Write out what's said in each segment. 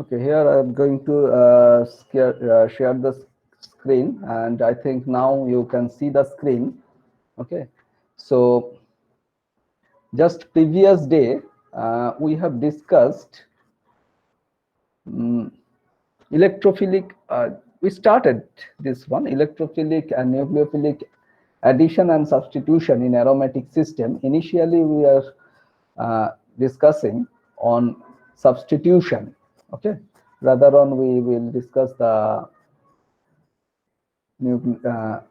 Okay, here I'm going to share the screen, and I think now you can see the screen. Okay, so just previous day we have discussed electrophilic. We started this one, electrophilic and nucleophilic addition and substitution in aromatic system. Initially, we are discussing on substitution. Okay, rather on we will discuss the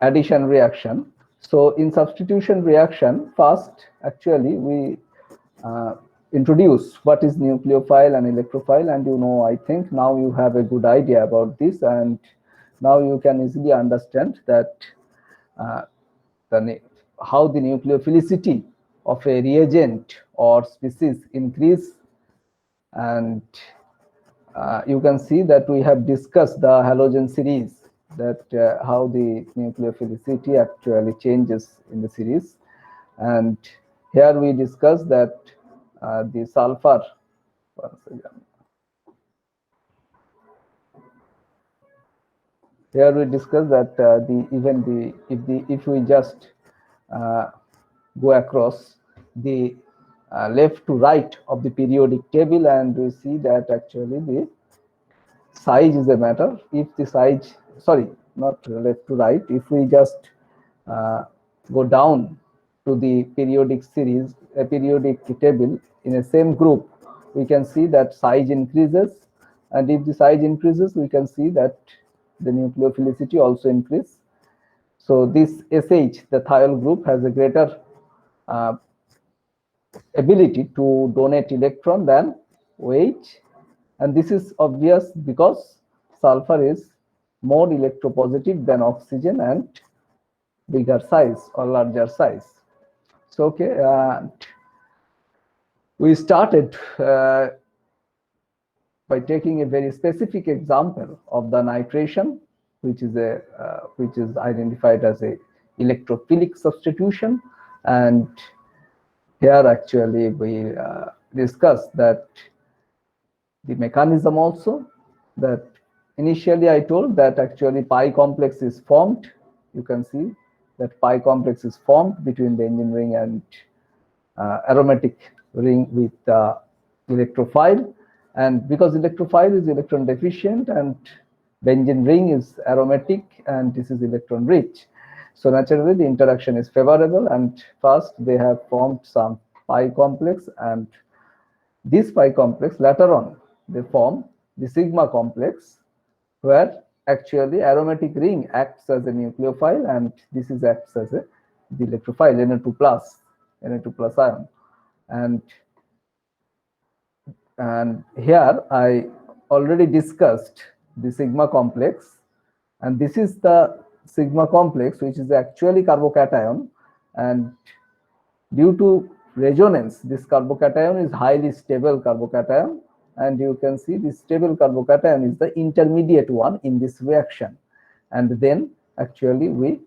addition reaction. So in substitution reaction, first actually we uh, introduce what is nucleophile and electrophile, and I think now you have a good idea about this, and now you can easily understand that uh, how the nucleophilicity of a reagent or species increase. And you can see that we have discussed the halogen series, that how the nucleophilicity actually changes in the series. And here we discuss that the sulfur, once again, here we discuss that if we just uh, go across the left to right of the periodic table, and we see that actually the size is a matter. If the size, sorry, not left to right, if we just uh, go down to the periodic series, a periodic table in a same group, we can see that size increases, and if the size increases, we can see that the nucleophilicity also increase. So this SH, the thiol group, has a greater uh, ability to donate electron than OH, and this is obvious because sulfur is more electropositive than oxygen and bigger size or larger size. So okay, we started by taking a very specific example of the nitration, which is identified as a electrophilic substitution. And here actually we discussed that the mechanism also, that initially I told that actually pi complex is formed. You can see that pi complex is formed between benzene ring and aromatic ring with electrophile. And because electrophile is electron deficient and benzene ring is aromatic and this is electron rich, so naturally the interaction is favorable, and first they have formed some pi complex, and this pi complex later on they form the sigma complex, where actually aromatic ring acts as a nucleophile and this is acts as the electrophile, Na2+ ion. And here I already discussed the sigma complex, and this is the sigma complex, which is actually carbocation, and due to resonance, this carbocation is highly stable carbocation, and you can see this stable carbocation is the intermediate one in this reaction. And then actually we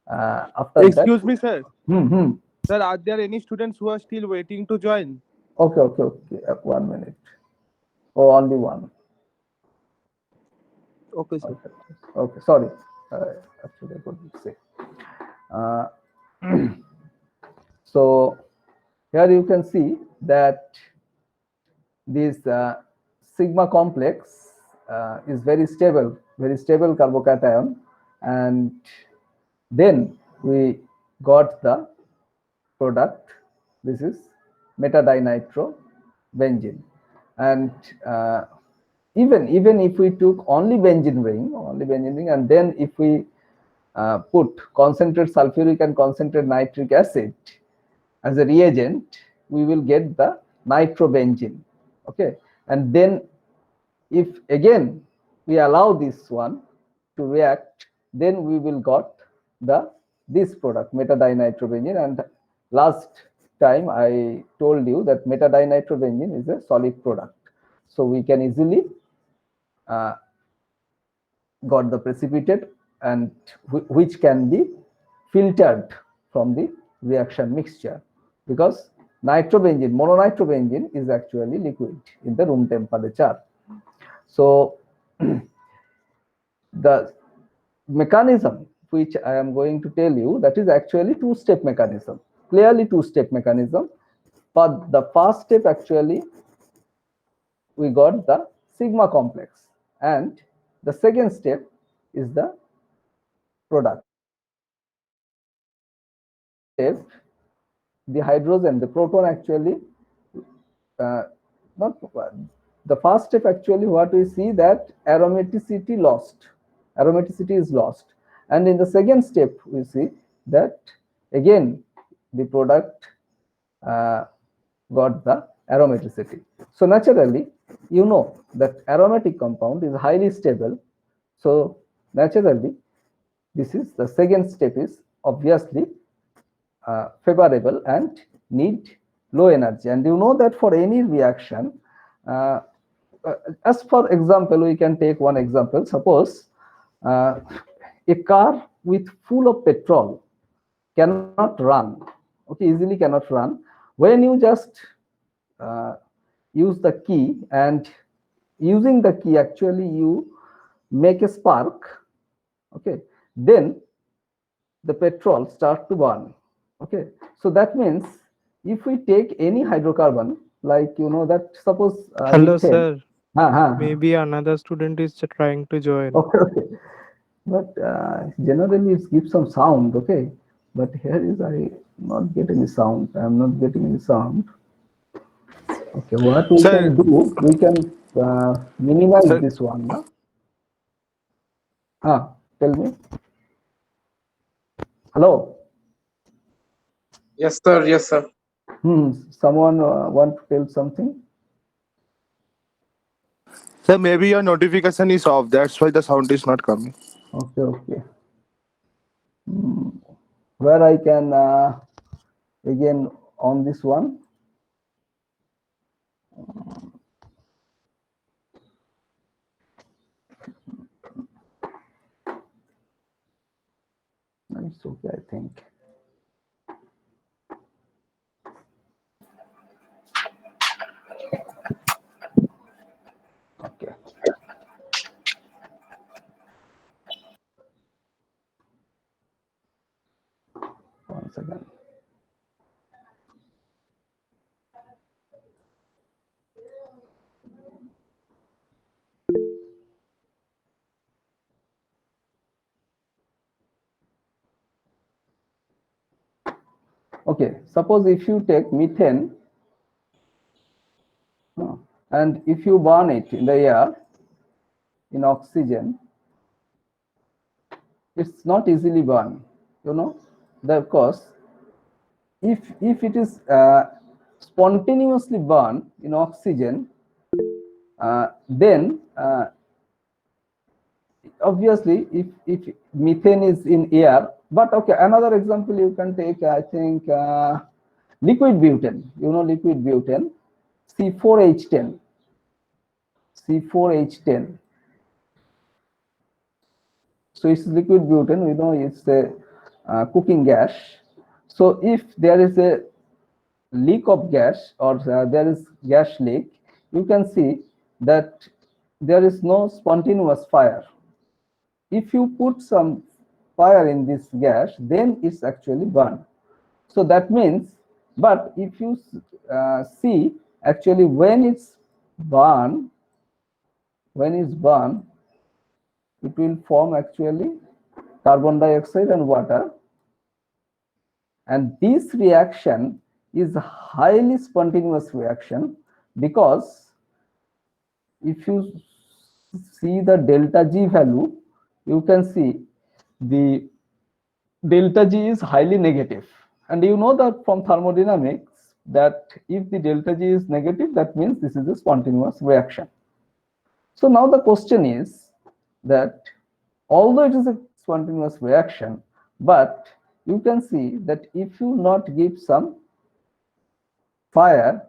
after that. Excuse me, sir. Hmm. Sir, are there any students who are still waiting to join? Okay. 1 minute. Oh, only one. Okay, sir. Okay. Sorry. Actually, I couldn't say. Uh, so here you can see that this sigma complex is very stable carbocation, and then we got the product. This is metadinitro-benzene, and even if we took only benzene ring, and then if we put concentrated sulfuric and concentrated nitric acid as a reagent, we will get the nitrobenzene. Okay, and then if again we allow this one to react, then we will got this product metadinitrobenzene. And last time I told you that metadinitrobenzene is a solid product, so we can easily got the precipitate, and which can be filtered from the reaction mixture, because mononitrobenzene is actually liquid in the room temperature. So the mechanism which I am going to tell you, that is actually two-step mechanism, clearly two-step mechanism. But the first step, actually we got the sigma complex, and the second step is the product. Step, the hydrogen, the proton actually not the first step, actually what we see, that aromaticity is lost, and in the second step we see that again the product got the aromaticity. So naturally, you know that aromatic compound is highly stable, so naturally this is the second step is obviously favorable and need low energy. And you know that for any reaction, uh, as for example, we can take one example. Suppose a car with full of petrol cannot run, okay, easily cannot run. When you just use the key, and using the key actually you make a spark, okay, then the petrol start to burn. Okay, so that means if we take any hydrocarbon, like you know that suppose Hello, methane. sir. Uh-huh. Maybe another student is trying to join. Okay, okay. But generally it gives some sound, okay. But here is I not get any sound. I am not getting any sound. Okay, what we Sir, can do, we can minimize sir, this one. No? Tell me. Hello. Yes, sir. Yes, sir. Someone want to tell something? sir, maybe your notification is off. That's why the sound is not coming. Okay, okay. Where I can again on this one. It's okay, I think. Okay. Once again. Okay, suppose if you take methane and if you burn it in the air in oxygen, it's not easily burned, you know, because if it is spontaneously burned in oxygen, then obviously if methane is in air. But okay, another example you can take, I think liquid butane, you know, liquid butane, C4H10. C4H10. So it's liquid butane, we know it's a cooking gas. So if there is a leak of gas, or there is gas leak, you can see that there is no spontaneous fire. If you put some fire in this gas, then it's actually burned. So that means, but if you see actually when it's burned, it will form actually carbon dioxide and water, and this reaction is a highly spontaneous reaction, because if you see the delta G value, you can see the delta G is highly negative. And you know that from thermodynamics that if the delta G is negative, that means this is a spontaneous reaction. So now the question is that although it is a spontaneous reaction, but you can see that if you not give some fire,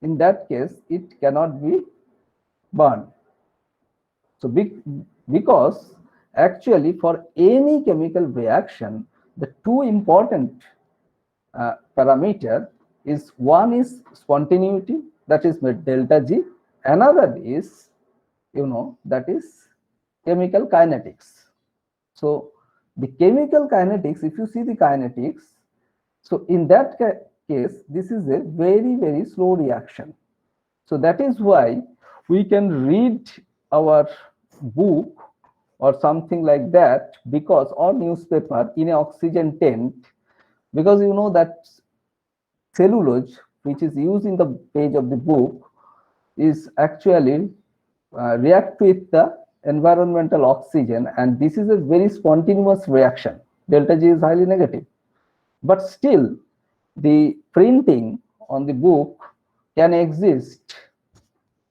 in that case it cannot be burned. So because actually for any chemical reaction, the two important parameter is, one is spontaneity, that is delta G, another is that is chemical kinetics. So the chemical kinetics, if you see the kinetics, so in that case, this is a very, very slow reaction. So that is why we can read our book or something like that, because, or newspaper in an oxygen tent, because that cellulose which is used in the page of the book is actually react with the environmental oxygen, and this is a very spontaneous reaction. Delta G is highly negative, but still the printing on the book can exist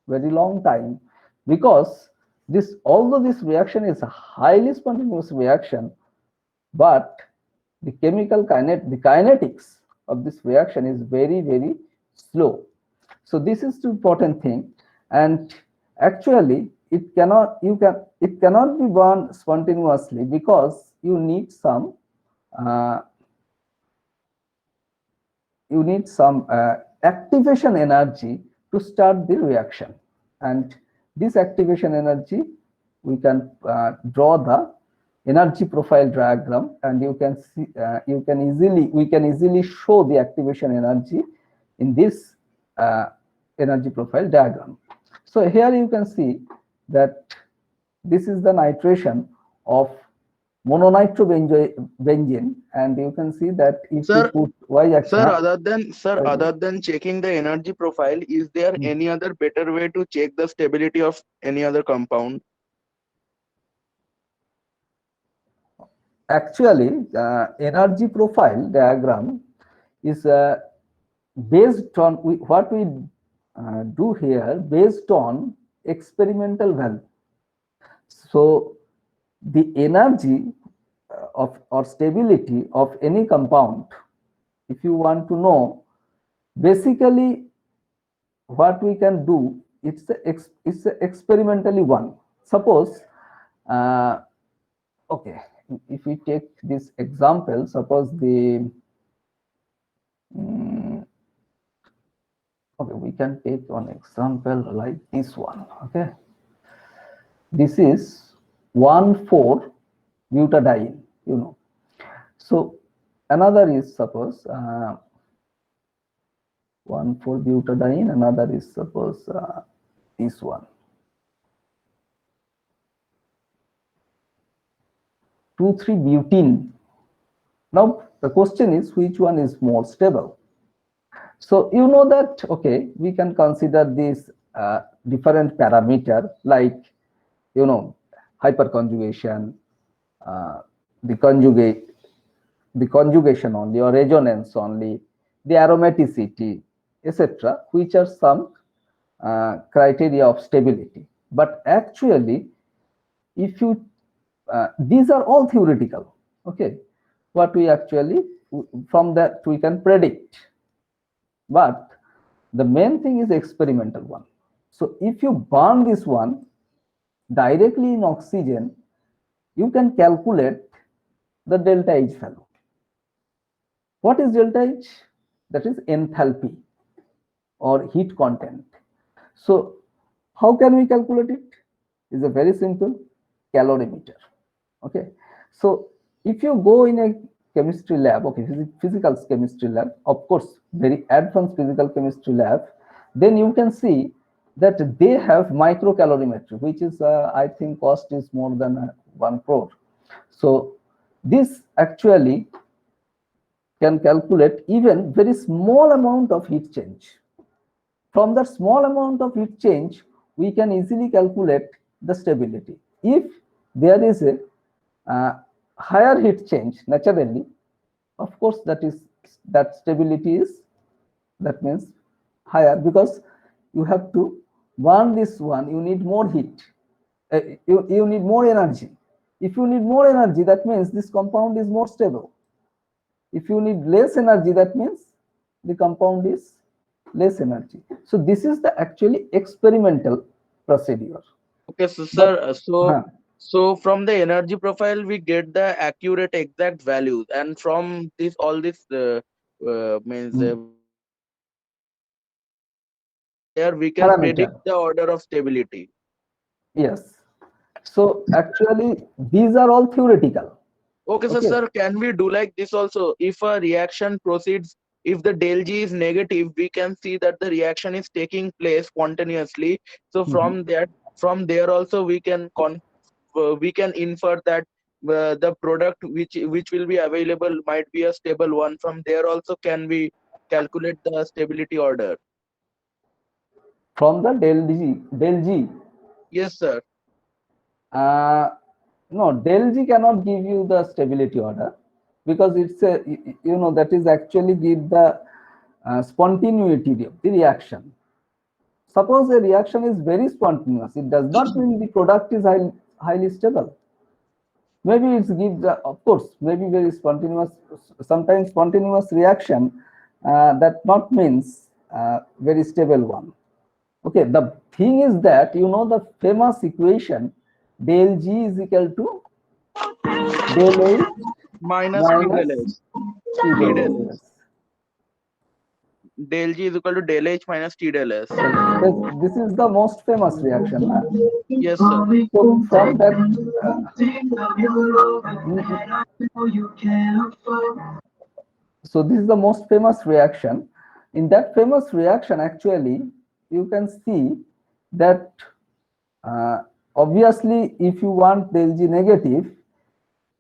very long time, because this, although this reaction is a highly spontaneous reaction, but the kinetics of this reaction is very, very slow. So this is the important thing, and actually it cannot be born spontaneously, because you need some uh, activation energy to start the reaction, and this activation energy, we can draw the energy profile diagram, and you can see, we can easily show the activation energy in this energy profile diagram. So here you can see that this is the nitration of mononitrobenzene, and you can see that if you Sir, put y-axis, sir, other than checking the energy profile, is there Hmm. any other better way to check the stability of any other compound? actually energy profile diagram is based on what we do here, based on experimental value. So the energy of or stability of any compound, if you want to know, basically what we can do, it's experimentally one. Suppose okay, if we take this example, suppose the okay, we can take one example like this one. Okay, this is 1,4-butadiene, so another is, suppose 1,4-butadiene, another is, suppose this one, 2,3-butene. Now the question is, which one is more stable? So that, okay, we can consider this different parameter, like hyperconjugation, uh, the conjugation only, or resonance only, the aromaticity, etc., which are some criteria of stability. But actually, if you these are all theoretical. Okay, what we actually, from that we can predict, but the main thing is experimental one. So if you burn this one directly in oxygen, you can calculate the delta H value. What is delta H? That is enthalpy or heat content. So how can we calculate it? It's a very simple calorimeter. Okay, so if you go in a chemistry lab, okay, physical chemistry lab, of course, very advanced physical chemistry lab, then you can see that they have microcalorimetry, which is I think cost is more than 1 crore. So this actually can calculate even very small amount of heat change. From the small amount of heat change, we can easily calculate the stability. If there is a higher heat change naturally, of course, that stability is, that means higher, because you have to burn this one, you need more heat, you need more energy. If you need more energy, that means this compound is more stable. If you need less energy, that means the compound is less energy. So this is the actually experimental procedure. Okay, so But sir, so from the energy profile we get the accurate exact values, and from this all this means there we can parameter, predict the order of stability. Yes. So actually, these are all theoretical. Okay, so Okay. sir, can we do like this also? If a reaction proceeds, if the del G is negative, we can see that the reaction is taking place spontaneously. So from there also we can infer that the product which will be available might be a stable one. From there also can we calculate the stability order? From the del G. Yes, sir. Uh, no, del G cannot give you the stability order because it's a, that is actually give the spontaneity of the reaction. Suppose a reaction is very spontaneous, it does not mean the product is highly stable. Maybe it's give the, of course, maybe very spontaneous, sometimes spontaneous reaction, that not means very stable one. Okay, the thing is that the famous equation del G is equal to del H Minus T del minus H. T T del del S. S. Del G is equal to del H minus T del S. This is the most famous reaction. Na? Yes, sir. So from that, so this is the most famous reaction. In that famous reaction, actually, you can see that obviously, if you want del G negative,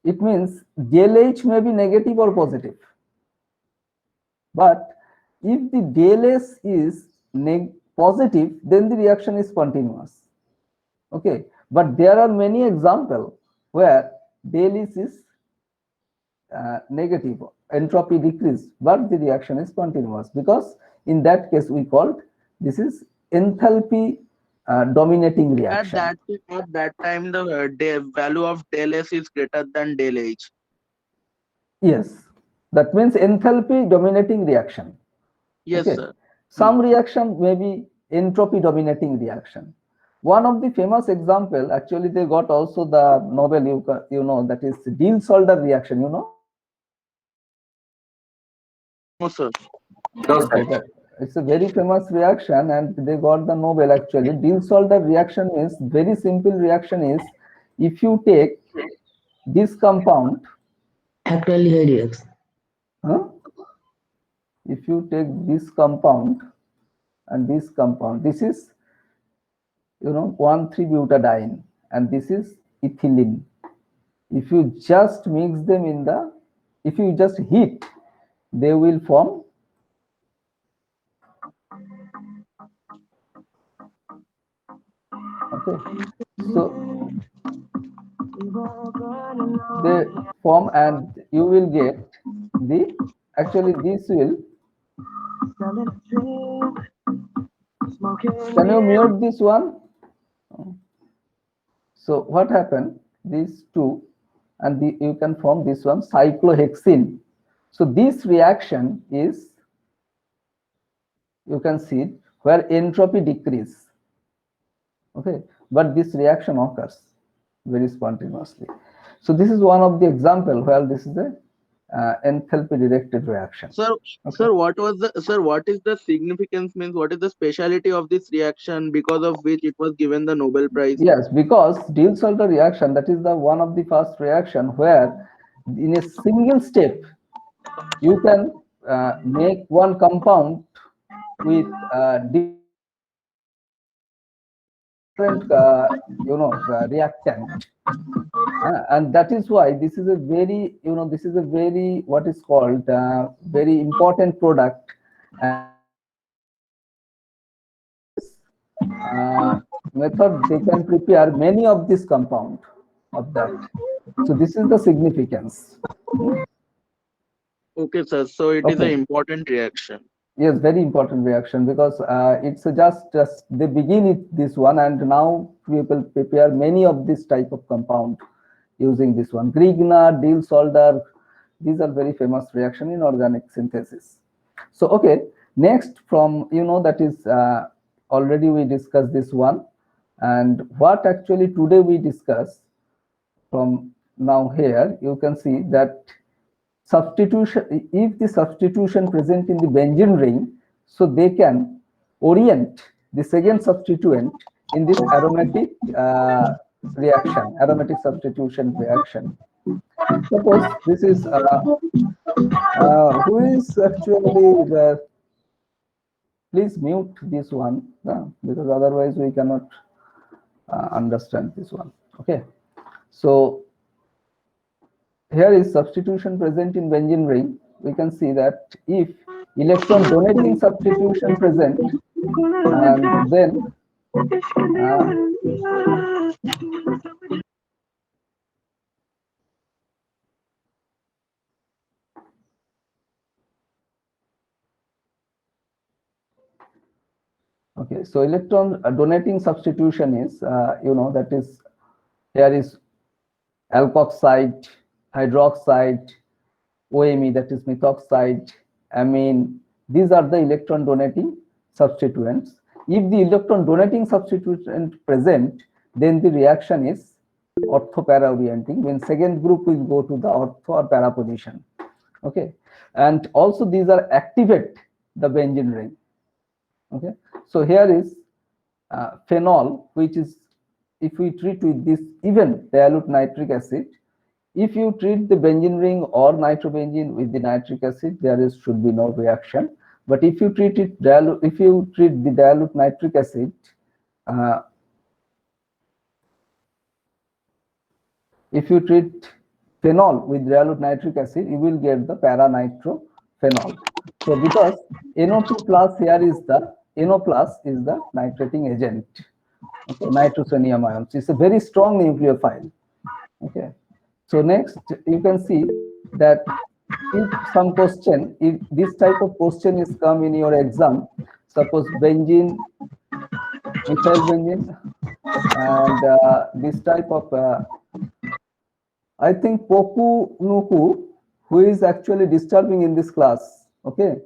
it means del H may be negative or positive. But if the del S is positive, then the reaction is continuous. Okay, but there are many examples where del S is negative, entropy decrease, but the reaction is continuous, because in that case we called this is enthalpy dominating reaction. At that time, the value of del S is greater than del H. Yes, that means enthalpy dominating reaction. Yes, Okay, sir. some reaction may be entropy dominating reaction. One of the famous example, actually they got also the Nobel, that is Diels-Alder reaction, No, sir. Okay, it's a very famous reaction and they got the Nobel actually. Diels-Alder reaction is very simple reaction is, if you take this compound, Actually, Helix. huh? If you take this compound and this compound, this is 1,3-butadiene and this is ethylene. If you just mix them if you just heat, they will form okay. So they form and you will get actually this will, can you mute this one? So what happened, these two, and you can form this one cyclohexene. So this reaction is, you can see where entropy decrease. Okay, but this reaction occurs very spontaneously. So this is one of the example where this is a enthalpy directed reaction. Sir, Okay. what is the significance, means what is the speciality of this reaction because of which it was given the Nobel Prize? Yes, because Diels-Alder reaction, that is the one of the first reaction where in a single step you can make one compound with different reactant. And that is why this is a very what is called very important product. Method they can prepare many of this compound of that. So this is the significance. Okay, sir. So it is an Okay. important reaction. Yes, very important reaction, because it's just they begin with this one and now people prepare many of this type of compound using this one. Grignard, Diels-Alder, these are very famous reaction in organic synthesis. So okay, next from that is already we discussed this one, and what actually today we discuss from now here, you can see that substitution, if the substitution present in the benzene ring, so they can orient the second substituent in this aromatic reaction, aromatic substitution reaction. Suppose this is who is actually please mute this one because otherwise we cannot understand this one. Okay, so here is substitution present in benzene ring. We can see that if electron donating substitution present, and then okay, so electron donating substitution is that is here is alkoxide, hydroxide, OMe, that is methoxide, amine. These are the electron donating substituents. If the electron donating substituent present, then the reaction is ortho-para orienting. When second group will go to the ortho or para position. Okay, and also these are activate the benzene ring. Okay, so here is phenol, which is if we treat with this even dilute nitric acid. If you treat the benzene ring or nitrobenzene with the nitric acid, should be no reaction. But if you treat it if you treat the dilute nitric acid, if you treat phenol with dilute nitric acid, you will get the para-nitrophenol. So because NO2 plus here is the NO plus is the nitrating agent. Okay, nitrosonium ions. It's a very strong nucleophile. Okay. So next, you can see that if some question, if this type of question is come in your exam, suppose benzene, methyl benzene, and this type of, I think Poku Nuku, who is actually disturbing in this class. Okay.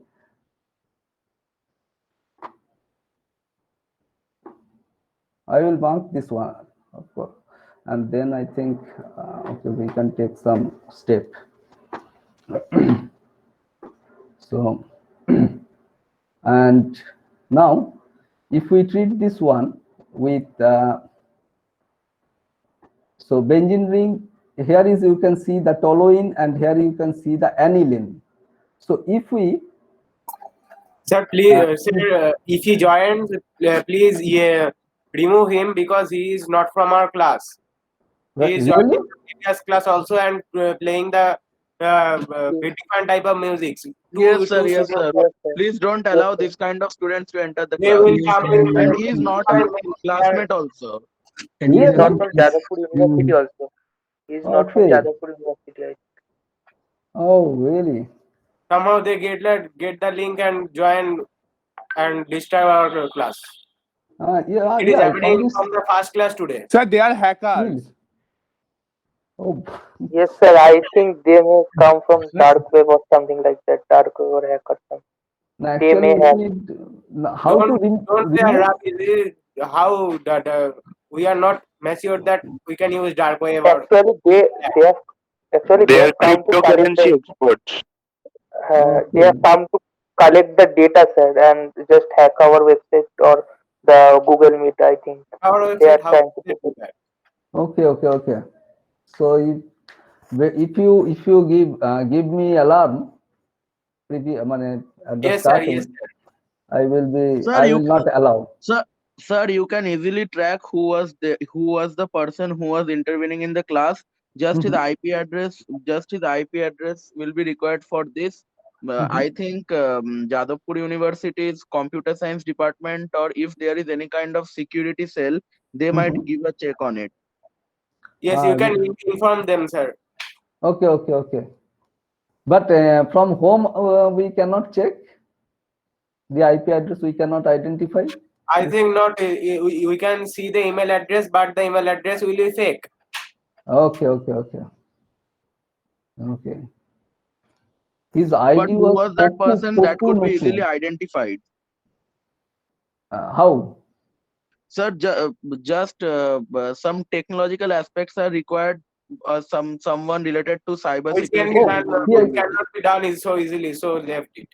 I will mark this one, of course. And then I think okay, we can take some step. So and now if we treat this one with so benzene ring, here is you can see the toluene and here you can see the aniline. So if we sir, please sir, if he joins, please remove him because he is not from our class. He is really? joining the previous class also and playing the different type of music. Yes, sir. Yes, sir. Please don't allow this kind of students to enter the They class. will come in And he is not our classmate also. And Really? he's Not from Jadavpur University also. He's not from Okay. Jadavpur University. I Oh, really? somehow they get the link and join and disturb our class. Yeah, It is yeah, happening from the first class today. Sir, they are hackers. Really? Oh, Yes, sir. I think they may come from dark web or something like that. Dark web or hacker. no, They may actually, have. we need how to Don't say remove. how that we are not matured that we can use dark web or Actually, they have come to collect the, experts. they have come to collect the data set and just hack our website or the Google Meet. I think our they are website. How trying to they do do that? Okay. So if you give me alarm, at the Yes, sir. starting, Yes, sir. I will Sir, I will not allow. Sir, you can easily track who was the person who was intervening in the class. Just his IP address. Just his IP address will be required for this. I think Jadavpur University's computer science department, or if there is any kind of security cell, they might give a check on it. Yes, you can inform them, sir. Okay. But from home we cannot check the IP address. We cannot identify. I think not. We can see the email address, but the email address will be fake. Okay. His ID But who was that person that could be Nuku. easily identified? How? Sir, just some technological aspects are required. Someone related to cyber Which can security. be done, which cannot be done so easily. So left it.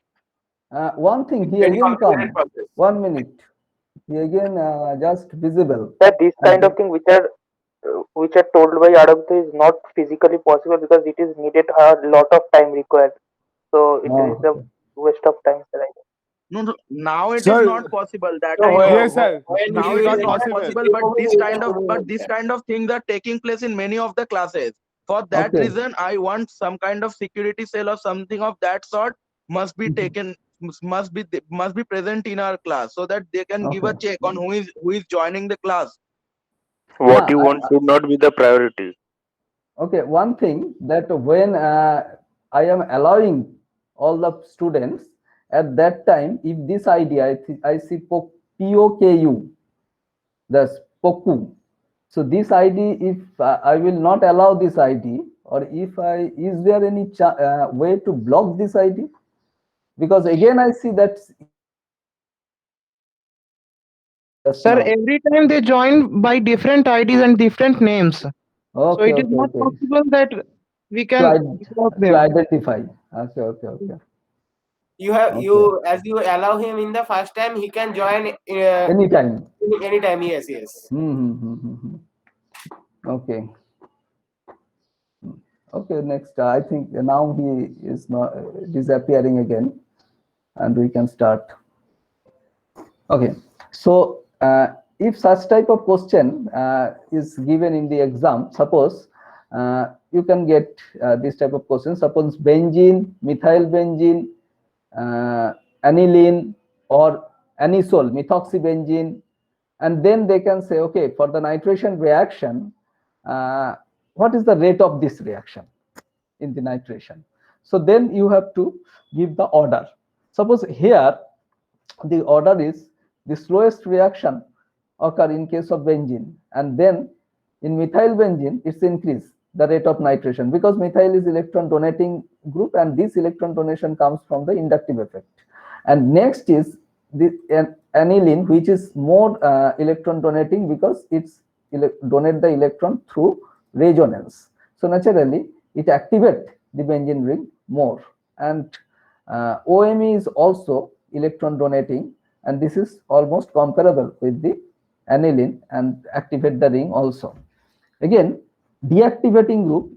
One thing he Very again come. complicated process. 1 minute. he again just visible. That this kind And of thing which are told by Aditya is not physically possible because it is needed a lot of time required. So it is a okay. waste of time, sir. I guess. No, no, now it is Sir, not possible. That So I know. yes, sir. when It Now is it is not not possible. possible, but this kind of things are taking place in many of the classes. For that Okay. reason, I want some kind of security cell or something of that sort must be Mhm. taken, must be present in our class, so that they can give a Okay. check on who is joining the class. What Yeah. you want should not be the priority. Okay. One thing that when I am allowing all the students at that time, if this ID I see POKU, the POKU. So this ID, if I will not allow this ID, or if is there any way to block this ID? Because again, I see that just Sir, now. every time they join by different IDs and different names. So Okay, it is okay, not okay. possible that we To, can block to them. identify. Okay, okay, okay. Okay. you as you allow him in the first time, he can join Anytime. anytime. Yes, yes. Okay. Okay, next. I think now he is not disappearing again, and we can start. Okay, so if such type of question is given in the exam, suppose you can get this type of question. Suppose benzene, methyl benzene, aniline, or anisole, methoxybenzene, and then they can say, okay, for the nitration reaction, what is the rate of this reaction in the nitration? So then you have to give the order. Suppose here the order is the slowest reaction occur in case of benzene, and then in methyl benzene it's increase the rate of nitration because methyl is electron donating group, and this electron donation comes from the inductive effect. And next is the aniline, which is more electron donating because it's donate the electron through resonance. So naturally it activate the benzene ring more. And OMe is also electron donating, and this is almost comparable with the aniline and activate the ring also. Again, deactivating group,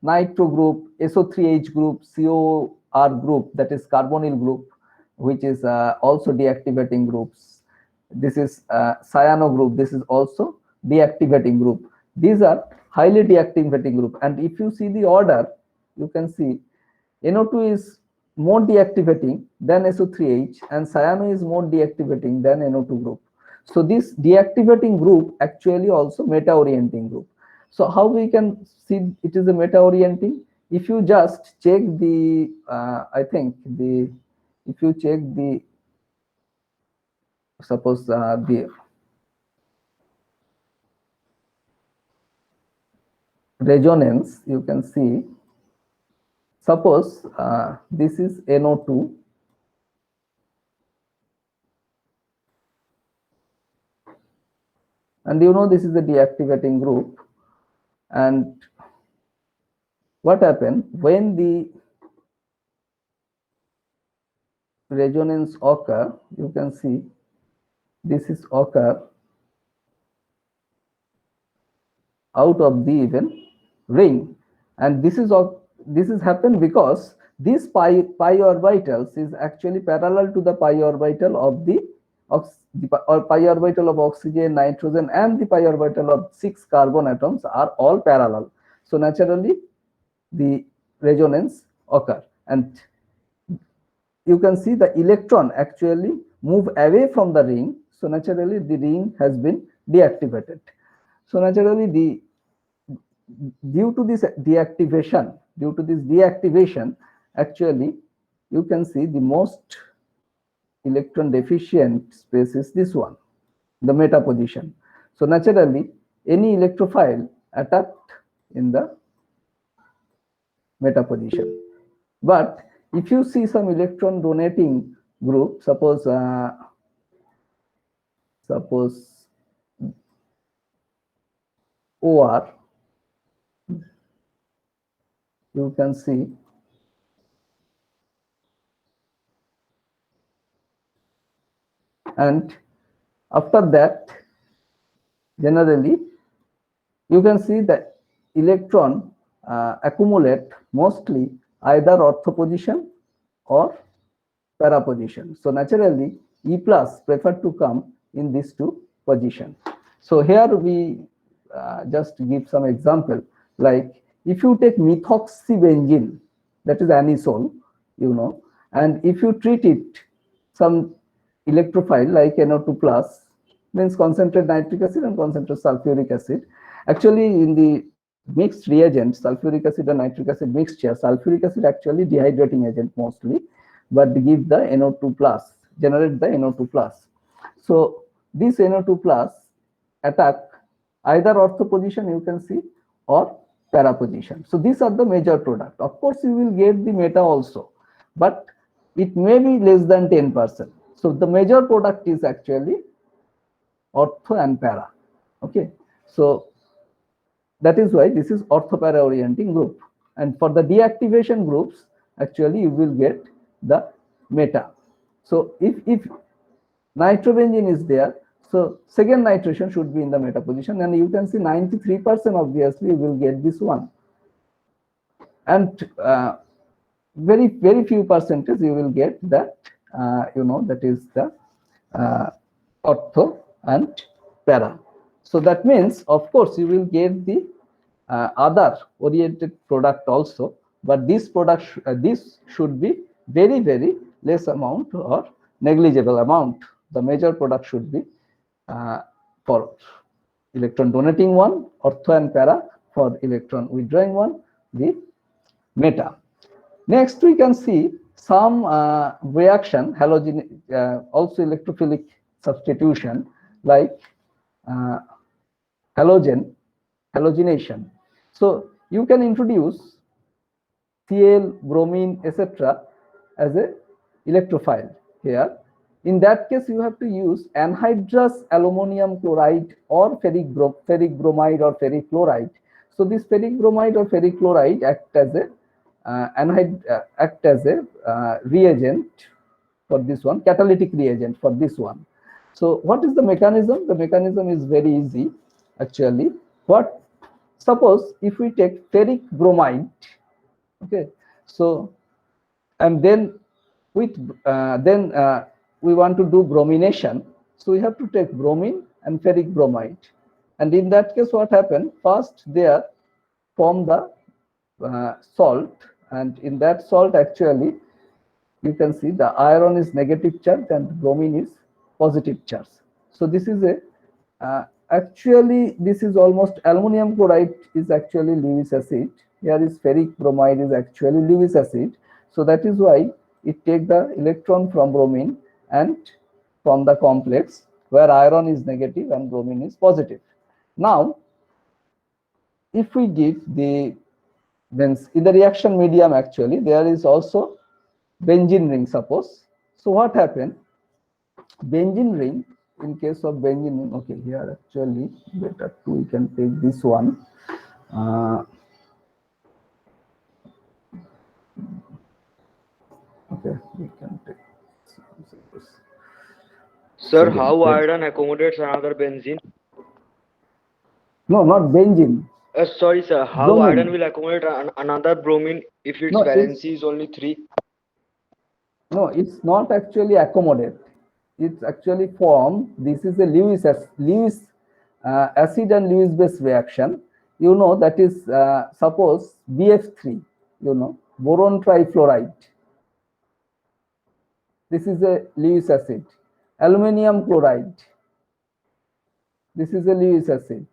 nitro group, SO3H group, COR group, that is carbonyl group, which is also deactivating groups. This is cyano group, this is also deactivating group. These are highly deactivating group, and if you see the order, you can see NO2 is more deactivating than SO3H, and cyano is more deactivating than NO2 group. So this deactivating group actually also meta-orienting group. So how we can see it is a meta-orienting? If you just check the, if you check the, suppose the resonance, you can see, suppose this is NO2, and this is a deactivating group. And what happened when the resonance occur, you can see this is occur out of the even ring, and this is happened because this pi orbitals is actually parallel to the pi orbital of or pi orbital of oxygen, nitrogen, and the pi orbital of 6 carbon atoms are all parallel. So naturally the resonance occur, and you can see the electron actually move away from the ring. So naturally the ring has been deactivated. So naturally due to this deactivation, actually you can see the most electron deficient space is this one, the meta position. So naturally any electrophile attacked in the meta position. But if you see some electron donating group, suppose OR, you can see and After that, generally, you can see that electron accumulate mostly either ortho position or para position. So naturally, E plus prefer to come in these two positions. So here we just give some example, like if you take methoxybenzene, that is anisole, you know, and if you treat it some electrophile like NO2 plus, means concentrated nitric acid and concentrated sulfuric acid. Actually, in the mixed reagent, sulfuric acid and nitric acid mixture, sulfuric acid actually dehydrating agent mostly, but they give the NO2 plus, generate the NO2 plus. So this NO2 plus attack either ortho position, you can see, or para position. So these are the major product. Of course, you will get the meta also, but it may be less than 10%. So the major product is actually ortho and para. Okay, so that is why this is ortho para orienting group. And for the deactivation groups, actually you will get the meta. So if nitrobenzene is there, so second nitration should be in the meta position, and you can see 93% obviously you will get this one, and very few percentage you will get that you know, that is the ortho and para. So that means, of course, you will get the other oriented product also, but this product this should be very less amount or negligible amount. The major product should be for electron donating one, ortho and para; for electron withdrawing one, the meta. Next, we can see some reaction, halogen, also electrophilic substitution, like halogenation. So you can introduce Cl, bromine, etc. as a electrophile here. In that case, you have to use anhydrous aluminum chloride or ferric bromide or ferric chloride. So this ferric bromide or ferric chloride act as a reagent for this one, catalytic reagent for this one. So what is the mechanism? The mechanism is very easy actually. Suppose if we take ferric bromide, okay, so and then with we want to do bromination, so we have to take bromine and ferric bromide, and in that case what happened, first there form the salt, and in that salt actually you can see the iron is negative charge and bromine is positive charge. So this is a actually this is almost aluminum chloride is actually Lewis acid. Here is ferric bromide is actually Lewis acid. So that is why it take the electron from bromine and from the complex where iron is negative and bromine is positive. Now, if we give the, then in the reaction medium actually there is also benzene ring, suppose. So what happened? Benzene ring, in case of benzene ring, okay, here actually better to we can take this one. Okay, we can take. Sir, how iron accommodates another benzene? No, not benzene. Sorry, sir. How Bromine. iron will accommodate another bromine if its No, valency is only 3? No, it's not actually accommodate. It's actually form. This is a Lewis acid and Lewis base reaction. You know, that is suppose BF3. You know, boron trifluoride. This is a Lewis acid. Aluminium chloride. This is a Lewis acid.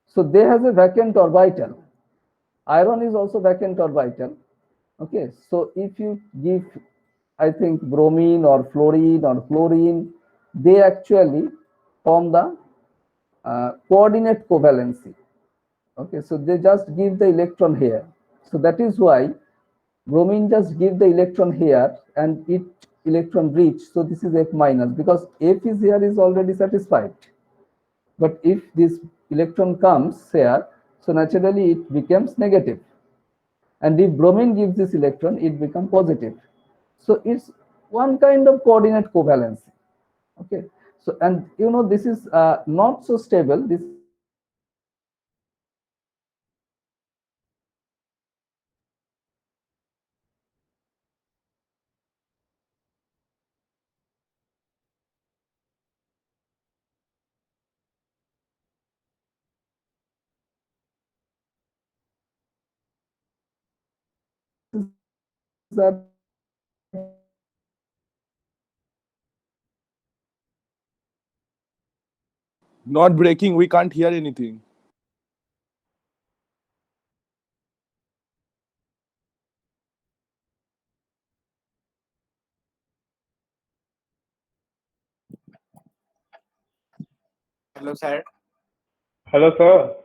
So they has a vacant orbital. Iron is also vacant orbital. Okay, so if you give, I think, bromine or fluorine or chlorine, they actually form the coordinate covalency. Okay, so they just give the electron here. So that is why bromine just give the electron here and it electron reach. So this is F minus, because F is here is already satisfied. But if this electron comes here, so naturally it becomes negative. And if bromine gives this electron, it becomes positive. So it's one kind of coordinate covalency. Okay. So, and you know, this is not so stable. This are Not breaking. We can't hear anything. Hello, sir. Hello, sir.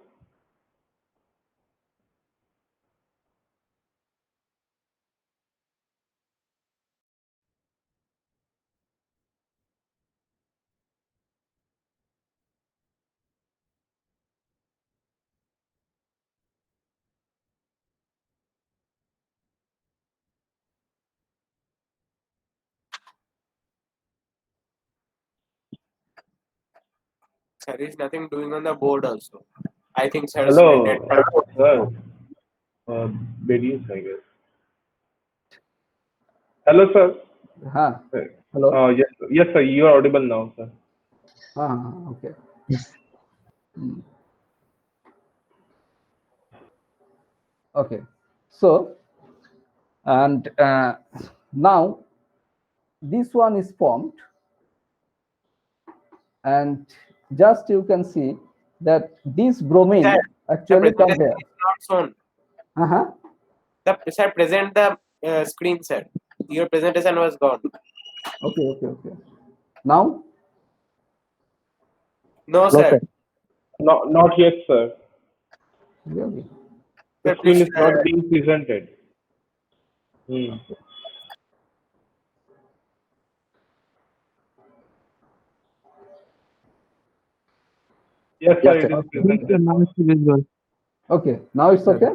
Sir is nothing doing on the board also. I think sir Hello, splendid. sir. Bedouins, I guess. Hello, sir. hello. Yes, yes, sir. You are audible now, sir. Okay. Okay. So, and now this one is formed, and just you can see that this bromine Sir, actually the come presentation here. is not shown. Uh-huh. Sir, present the screen, sir. Your presentation was gone. Okay. Now, No, No, sir. sir. Not yet, sir. really? The Sir, screen please is not being presented. Hmm. Yes, sir. It is presented. Now it's visible. Okay. Now it's okay.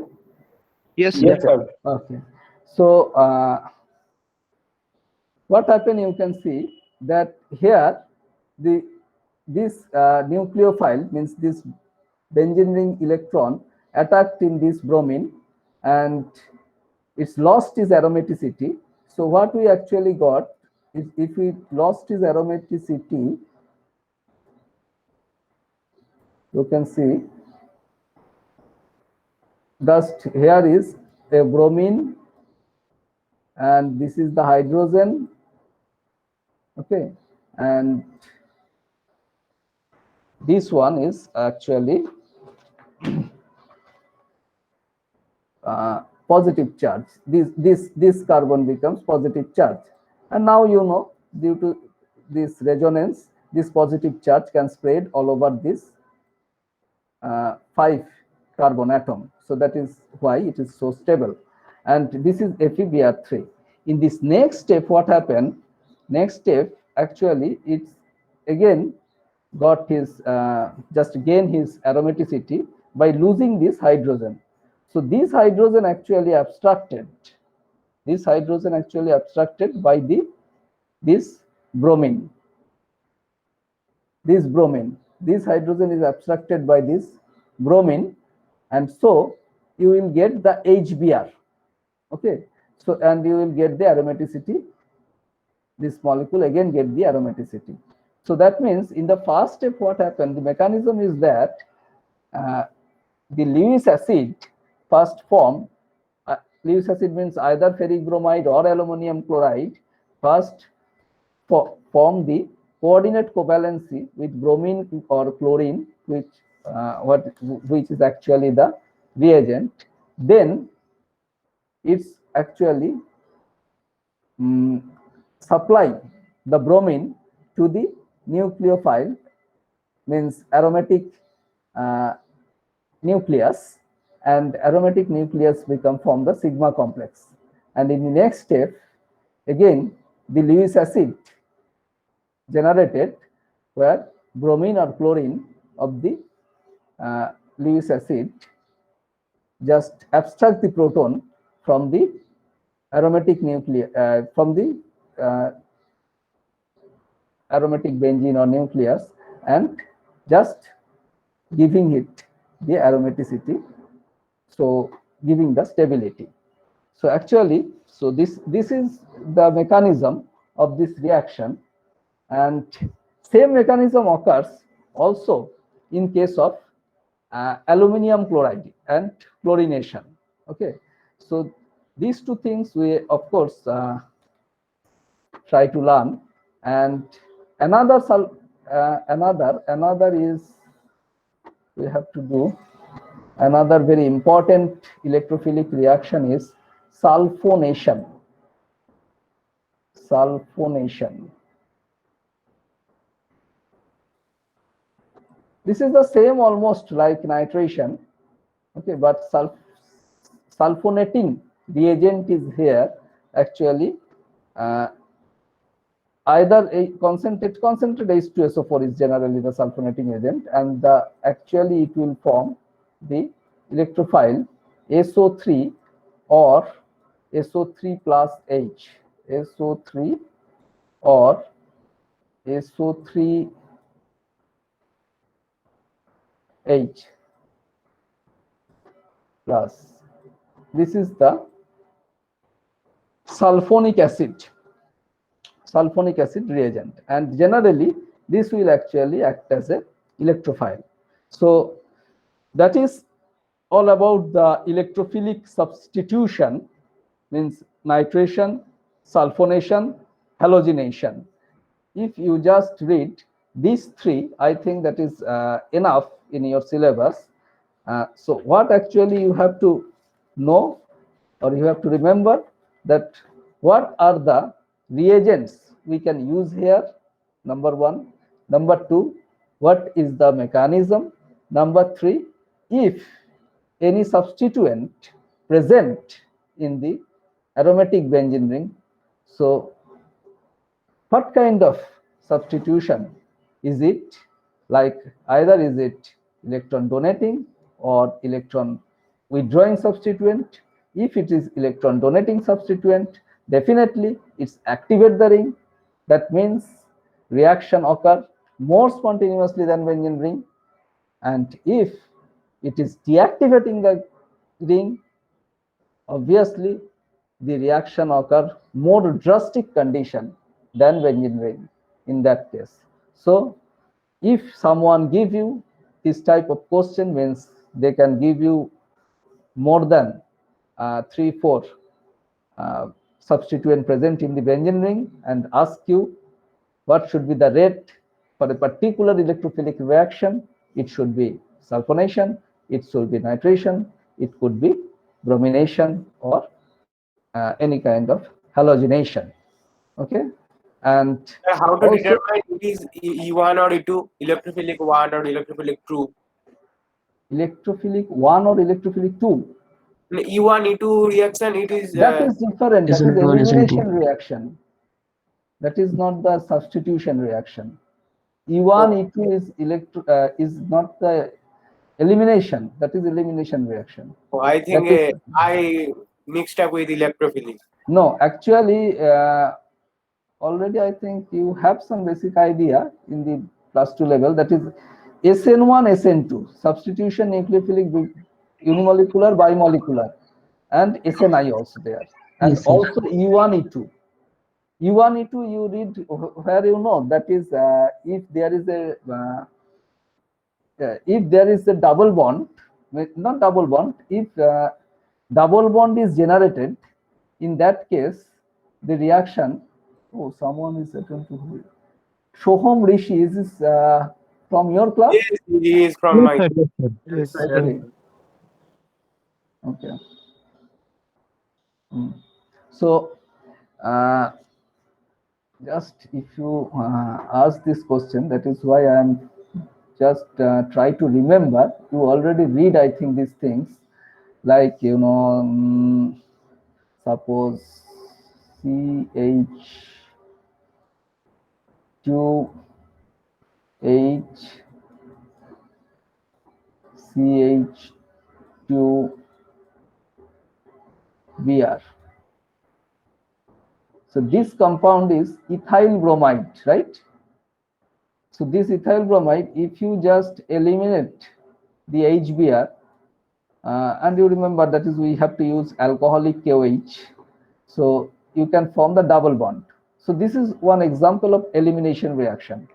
Yes, Yes, sir. sir. Okay. So, what happened? You can see that here, this nucleophile means this benzene ring electron attacked in this bromine, and it's lost its aromaticity. So what we actually got is, if we lost its aromaticity, you can see just here is a bromine, and this is the hydrogen. Okay, and this one is actually positive charge. This carbon becomes positive charge, and now you know, due to this resonance, this positive charge can spread all over this 5 carbon atom. So that is why it is so stable, and this is FeBr3. In this next step, what happened? Next step, actually, it's again got his just gain his aromaticity by losing this hydrogen. So this hydrogen actually abstracted. This hydrogen actually abstracted by this bromine. This bromine. This hydrogen is abstracted by this bromine, and so you will get the HBr. Okay. So, and you will get the aromaticity. This molecule again get the aromaticity. So that means in the first step, what happened? The mechanism is that the Lewis acid first form. Lewis acid means either ferric bromide or aluminum chloride. First form the coordinate covalency with bromine or chlorine, which which is actually the reagent. Then it's actually supply the bromine to the nucleophile, means aromatic nucleus, and aromatic nucleus become form the sigma complex. And in the next step, again the Lewis acid generated, where bromine or chlorine of the Lewis acid just abstract the proton from the aromatic nucleus, from the aromatic benzene or nucleus and just giving it the aromaticity, so giving the stability. So actually, so this is the mechanism of this reaction, and same mechanism occurs also in case of aluminum chloride and chlorination. Okay, so these two things we of course try to learn. And another is we have to do another very important electrophilic reaction is sulfonation. This is the same almost like nitration, okay, but sulfonating reagent is here actually. Either a concentrated H2SO4 is generally the sulfonating agent, and actually it will form the electrophile SO3 or SO3 plus H, SO3 or SO3 H plus. This is the sulfonic acid reagent, and generally this will actually act as a electrophile. So that is all about the electrophilic substitution, means nitration, sulfonation, halogenation. If you just read these three, I think that is enough in your syllabus. So what actually you have to know, or you have to remember, that what are the reagents we can use here, number one. Number two, what is the mechanism? Number three, if any substituent present in the aromatic benzene ring, so what kind of substitution is it? Like either is it electron donating or electron withdrawing substituent? If it is electron donating substituent, definitely it's activate the ring. That means reaction occur more spontaneously than benzene ring. And if it is deactivating the ring, obviously the reaction occur more drastic condition than benzene ring in that case. So if someone give you this type of question, means they can give you more than 3-4 substituent present in the benzene ring and ask you what should be the rate for a particular electrophilic reaction. It should be sulfonation, it should be nitration, it could be bromination, or any kind of halogenation. Okay, and How to also, determine it is E1 or E2, electrophilic 1 or electrophilic 2? electrophilic 1 or electrophilic 2? E1, E2 reaction, it is. That is different. That is SN1, elimination SN2. reaction. That is not the substitution reaction. E1, E2 is not the elimination. That is elimination reaction. Oh, I think That is- I mixed up with electrophilic. No, actually, already I think you have some basic idea in the +2 level. That is SN1, SN2, substitution nucleophilic unimolecular, bimolecular, and SNI also there, and Yes, sir. also E1, E2. E1, E2, you read where you know that is if there is a double bond, not double bond, if double bond is generated, in that case the reaction. Oh, someone is attempting to. Soham Rishi, is this from your class? Yes, he is from my. Yes, Okay. Okay. So just if you ask this question, that is why I am just try to remember. You already read, I think, these things, like, you know, suppose CH2H CH2Br. So this compound is ethyl bromide, right? So this ethyl bromide, if you just eliminate the HBr, and you remember that is we have to use alcoholic KOH, so you can form the double bond. So this is one example of elimination reaction.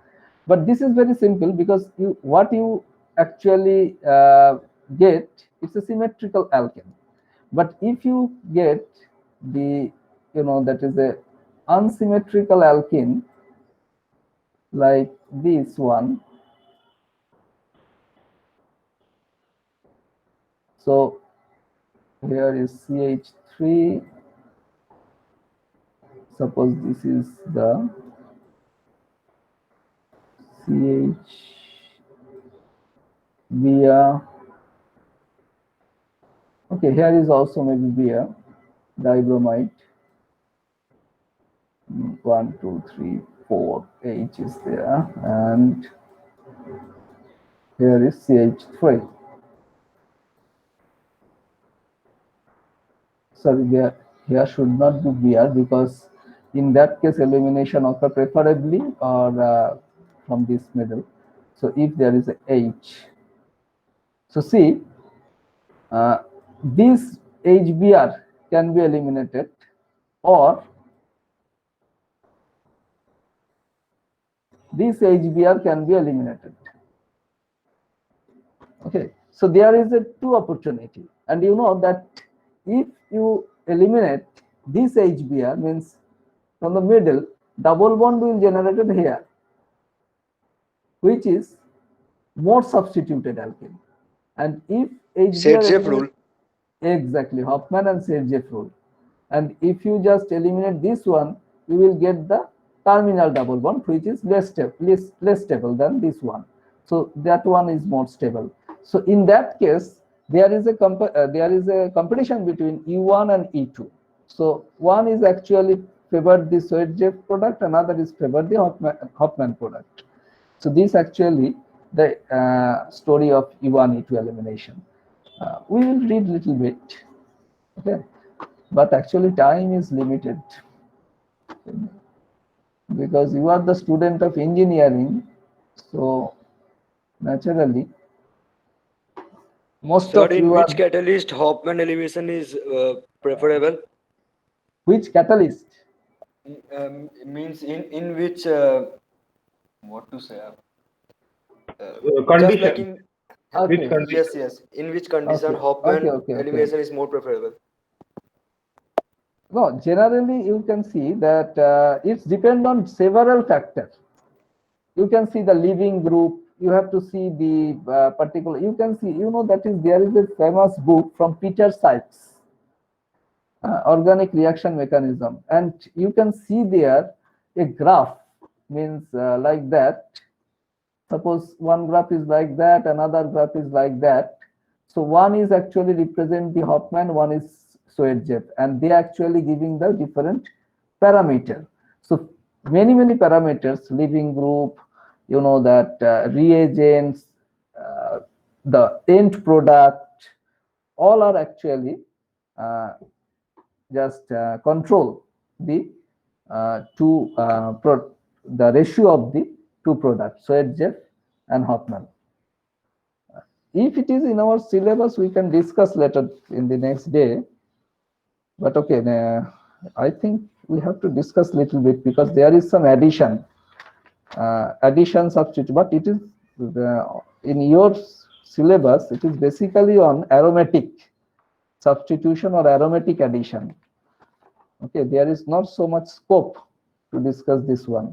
But this is very simple because what you actually get, it's a symmetrical alkene. But if you get the, that is a unsymmetrical alkene like this one, so here is CH3. Suppose this is the CH-Br. Okay, here is also maybe Br, dibromide. 1, 2, 3, 4, H is there, and here is CH3. Sorry, here should not be Br because in that case elimination occur preferably or from this middle. So if there is a H, so see this HBr can be eliminated, or this HBr can be eliminated. Okay, so there is a two opportunity, and you know that if you eliminate this HBr, means from the middle double bond will generated here, which is more substituted alkene. And if Sergev rule. Exactly, Hofmann and Sergev rule. And if you just eliminate this one, you will get the terminal double bond, which is less stable than this one. So that one is more stable. So in that case, there is a competition between E1 and E2. So one is actually favored the Sergev product, another is favored the Hofmann product. So this actually the story of E1 E2 elimination. We will read little bit, okay, but actually time is limited because you are the student of engineering, so naturally most Sir, of in you which are. catalyst Hofmann elimination is preferable? Which catalyst? Means in which what to say? Just Condition. like in Which condition? yes. In which condition Okay, Hofmann okay. elimination is more preferable? No, generally you can see that it's depend on several factors. You can see the leaving group. You have to see the particular. You can see, that is there is a famous book from Peter Sykes, Organic Reaction Mechanism, and you can see there a graph, means like that. Suppose one graph is like that, another graph is like that. So one is actually represent the Hofmann, one is Sergev, and they actually giving the different parameter. So many parameters, leaving group, that reagents, the end product, all are actually just control the the ratio of the two products, Sergev and Hofmann. If it is in our syllabus, we can discuss later in the next day. But okay, I think we have to discuss little bit because there is some addition substitute. But it is in your syllabus, it is basically on aromatic substitution or aromatic addition. Okay, there is not so much scope to discuss this one.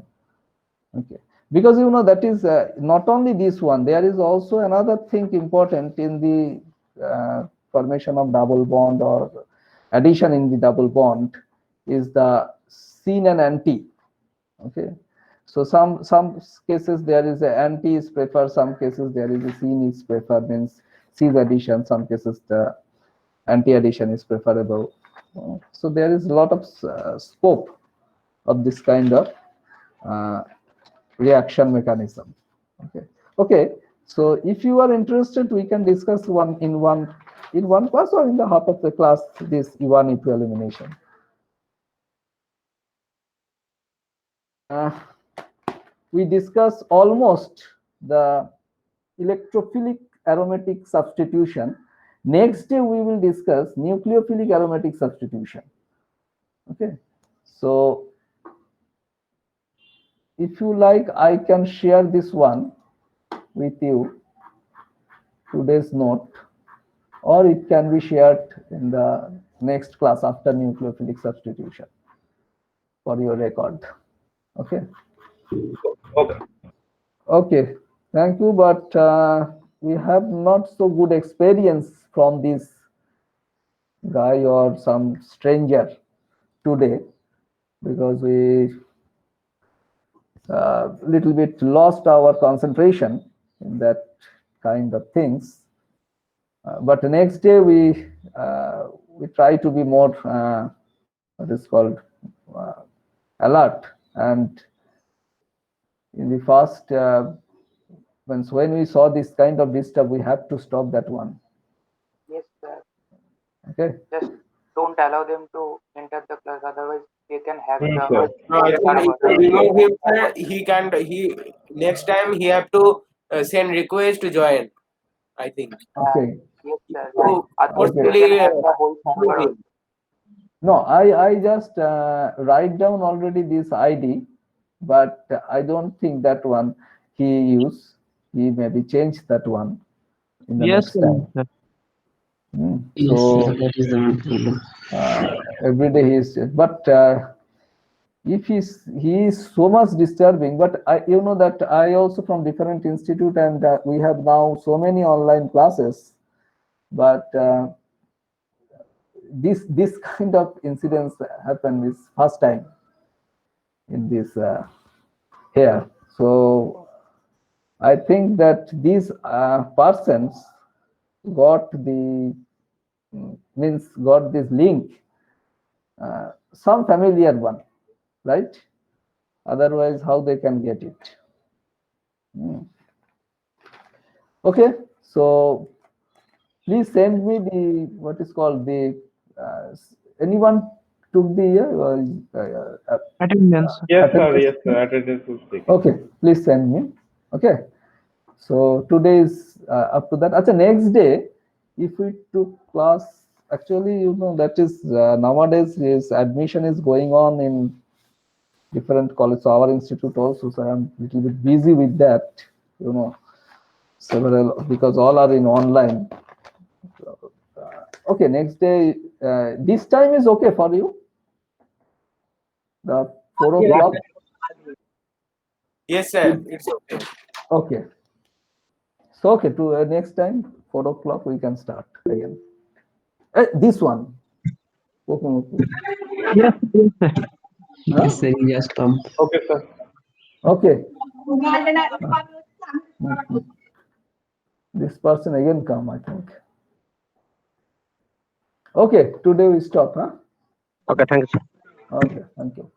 Okay, because that is not only this one, there is also another thing important in the formation of double bond or addition in the double bond is the syn and anti. Okay, so some cases there is a anti is preferred, some cases there is a syn is preferred, means cis addition, some cases the anti addition is preferable. So there is a lot of scope of this kind of reaction mechanism. Okay, so if you are interested, we can discuss in one class or in the half of the class this E1 E2 elimination. we discuss almost the electrophilic aromatic substitution. Next day we will discuss nucleophilic aromatic substitution. Okay, so if you like, I can share this one with you, today's note, or it can be shared in the next class after nucleophilic substitution for your record. Okay. Okay. Okay, thank you, but we have not so good experience from this guy or some stranger today, because we little bit lost our concentration in that kind of things. But the next day we try to be more what is called alert, and in the first when we saw this kind of disturb, we have to stop that one. Yes, sir. Okay. Just don't allow them to enter the class, otherwise they can have Yes, the. sir. No, I think if you remove him, sir, he next time he have to send request to join. I think. Okay. Yes, sir. So, Otherwise they forcefully, can have the whole remove him. No, I just write down already this ID, but I don't think that one he use. He maybe change that one in the Yes, next time. sir. Yes, So sir, that is the main problem. every day he is, but if he is so much disturbing. But you know that I also from different institute, and we have now so many online classes, but this kind of incidents happen is first time in this here. So I think that these persons got the means got this link, some familiar one, right? Otherwise, how they can get it? Okay, so please send me the what is called the anyone took the Attendance. Yes, sir. Yes, sir. Attendance will speak. okay, please send me. Okay, so today is up to that. Actually, next day, if we took class, actually, you know, that is nowadays is admission is going on in different colleges. So our institute also, so I'm a little bit busy with that, you know, several, because all are in online. Okay, next day, this time is okay for you? The 4 o'clock? Yes, sir. It's okay. Okay. So, okay, to next time, 4 o'clock, we can start again. This one. Okay. Yes, yes, sir. Yes, sir, you just come. Okay, sir. Okay. This person again come, I think. Okay, today we stop, huh? Okay, thank you, sir. Okay, thank you.